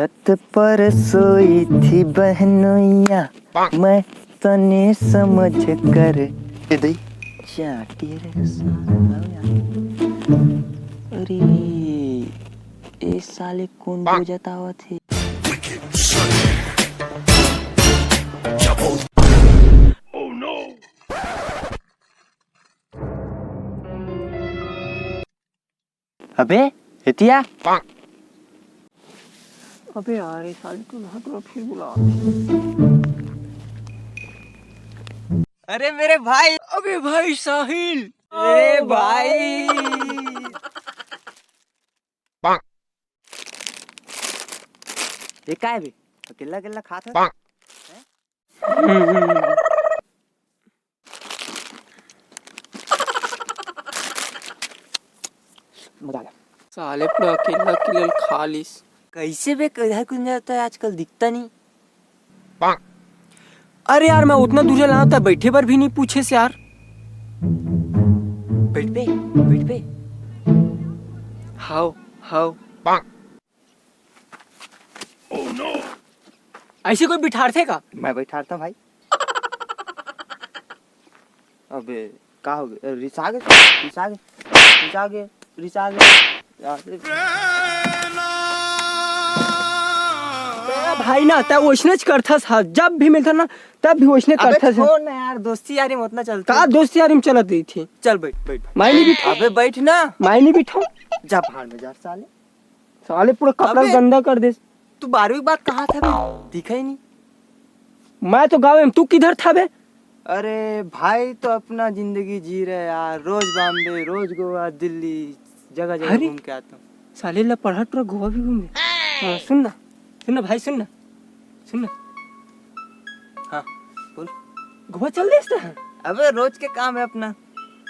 छत पर सोई थी बहनोइया, मैं तने समझ कर दई चाटी रे अरे ए साले कौन बजाता हुआ थे? अबे हितिया, अबे यार ये साले को ना फिर बुला। अरे मेरे भाई, अबे भाई साहिल, अरे भाई ये क्या है बे? अकेला अकेला खाता है? मजा आ गया। साले पूरा अकेला अकेला खा लिस। कैसे बे किधर कुछ जाता है आजकल, दिखता नहीं। अरे यार मैं उतना दूर लाया था, बैठे पर भी नहीं पूछे से यार। बैठ पे हाउ हाउ ऐसे कोई बिठार थे का? मैं बैठाता भाई। अबे क्या हो गया? रिसागे भाई ना तब वैसनेच करता था, जब भी मिलता ना तब भी वैसने करता था। छोड़ ना यार, दोस्ती यारी में उतना चलता। का दोस्ती यारी में चलत रही थी। चल बैठ। मैं नहीं बिठा। अबे बैठ ना। मैं नहीं बिठाऊं। जा भाड़ में जा साले। साले पूरा कपड़ा अबे! गंदा कर दे। तू 12वीं बात कहाँ था बे? दिखा ही नहीं। मैं तो गाँव में, तू किधर था बे? अरे भाई तो अपना जिंदगी जी रहे यार, रोज बॉम्बे, रोज गोवा, दिल्ली, जगह जगह अरे! घूम के आता हूँ। साले ला पढ़ा टूरा गोवा भी घूमे। हाँ सुन ना भाई, सुन ना। हाँ बोल। गोवा चल दे इससे। अबे रोज के काम है अपना।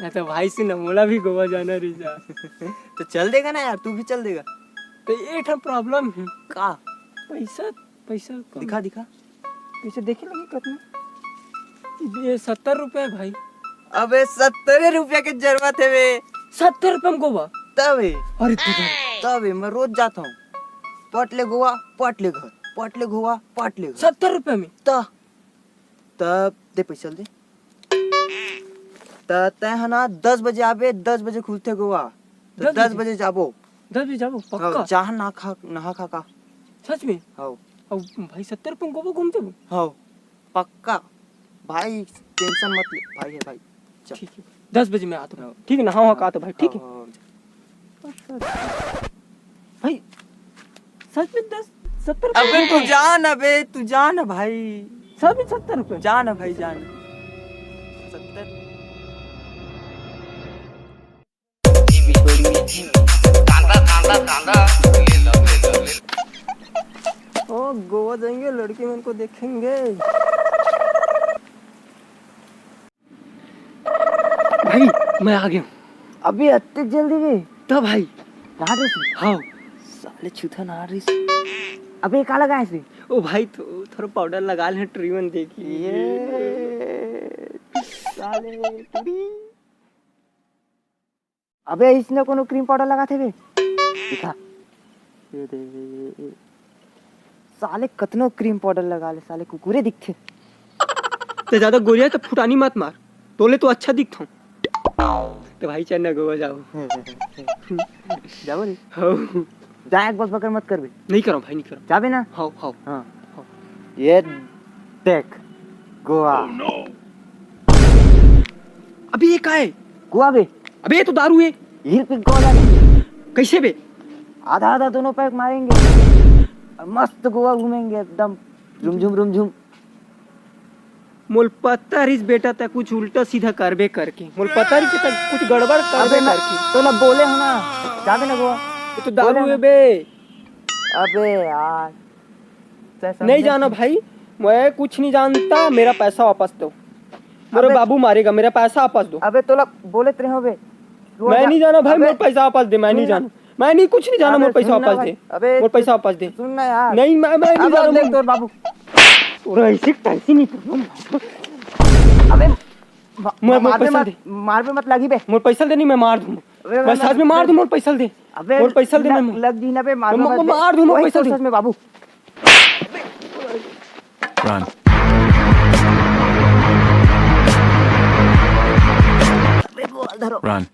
मैं तो भाई सुन ना, मोला भी गोवा जाना रही जा। तो चल देगा ना यार, तू भी चल देगा। तो ये था प्रॉब्लम है। का पैसा कम। दिखा पैसे देखे लगे कितना? ये 70 रुपए भाई। अबे 70 रुपया के जरूरत है बे। 70 रुपए में गोवा? तबे अरे तू तबे मैं रोज जाता हूँ। पटले गोवा, पटले घर, पटले गोवा, पटले घर। 70 रुपए में? तब दे पैसा दे। तय है ना 10 बजे आबे, 10 बजे खुलते गोवा, तो 10 बजे जाबो। 10 बजे जाबो पक्का? जहाँ नहा खा का। सच में? हाँ अब भाई 70 रुपए में गोवा घूमते हो? हाँ पक्का भाई, टेंशन मत ले। भाई है भाई, चल। ठीक है 10 बजे मैं आता हूँ। ठीक है ना? हाँ का तो भाई ठीक है भाई। सच में 70 रुपए? अबे तू जा ना भाई। सच में 70 रुपए? जा ना भाई, जा ना। 70 ओ गोवा जाएंगे, लड़की में उनको देखेंगे। भाई मैं आ गया हूँ। अभी इतनी जल्दी भी? तो भाई नहा रही थी? हाँ। साले छूथा नहा रही थी। अबे क्या लगा इसमें? ओ भाई तो थोड़ा पाउडर लगा ले, ट्रीमन देखिए। साले अबे इसने कोनो क्रीम पाउडर लगाते बे? दिखा। ये दे। साले कतनो क्रीम पाउडर लगा ले, साले कुकुरे दिखते। तो ज्यादा गोलियां तो फुटानी मत मार, तोले तो अच्छा दिखता हूँ। तो भाई चल ना गोवा जाओ। जाओ रे। हाँ जा, एक बस बकर मत कर बे। नहीं करो भाई, नहीं करो। जाबे ना? हाँ हाँ हाँ। ये देख गोवा। अबे ये क्या है? गोवा बे। अबे ये तो दारू है। हिल पे गोवा जाएंगे। कैसे बे? आधा दोनों पैक मारेंगे और मस्त गोवा घूमेंगे एकदम झुम। मोल पता रिस बेटा था कुछ उल्टा सीधा करबे करके। मोल पता रिस बेटा कुछ गड़बड़ करबे करके। तो ना बोले हो ना, जाबे ना गोवा। ये तो दारू है बे। अबे यार नहीं जाना भाई, मैं कुछ नहीं जानता। मेरा पैसा वापस दो, मेरे बाबू मारेगा। मेरा पैसा वापस दो। अबे तो बोले तेरे हो बे। मैं नहीं जाना भाई, मेरा पैसा वापस दे। मैं नहीं जाना, मैं नहीं कुछ नहीं जाना। मेरा पैसा वापस दे। अबे मेरा पैसा वापस दे। सुन ना यार। नहीं मैं नहीं जाना। देख तोर बाबू पूरा ऐसे टैक्सी नहीं कर। अबे मार पे मत लगी बे। मोर पैसा दे, नहीं मैं मार दूंगा। मैं सच में मार दूं, मोर पैसा दे, अबे मोर पैसा दे, मैं लग जी ना बे, मार मार दूं, मोर पैसा दे में बाबू। Run. अबे बोल धरो। Run.